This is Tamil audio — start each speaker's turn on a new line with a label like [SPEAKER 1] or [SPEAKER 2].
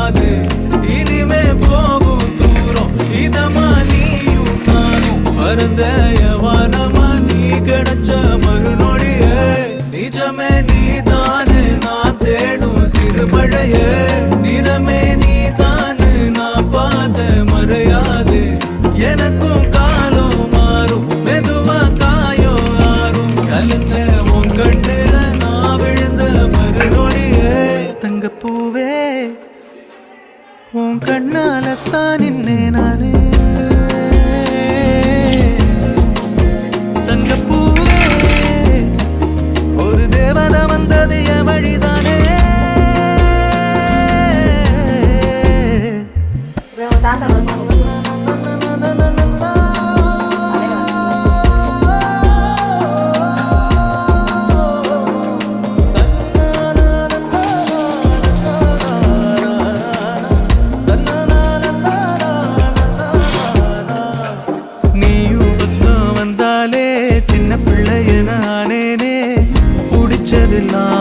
[SPEAKER 1] மறையாது இனிமே போகும் தூரம் இதமா நீயும் நானும் பரந்த வானமா நீ கிடைச்ச மறுநொடியே நிஜமே நீதானு நான் தேடும் சிறுமழையே நிறமே நீதானு நான் பார்த்த மறையாது எனக்கும் காலம் மாறும் மெதுவா காயோ ஆறும் கலந்த உன் கண்ணுல நான் விழுந்த மறுநொடியே தங்கப்பூவே உன் கண்ணாலத்தான் நின்னே நானே தங்கப்பூவே ஒரு தேவதை வந்தது என் வழிதானே சின்ன பிள்ளைய நானேனே பிடிச்சதெல்லாம்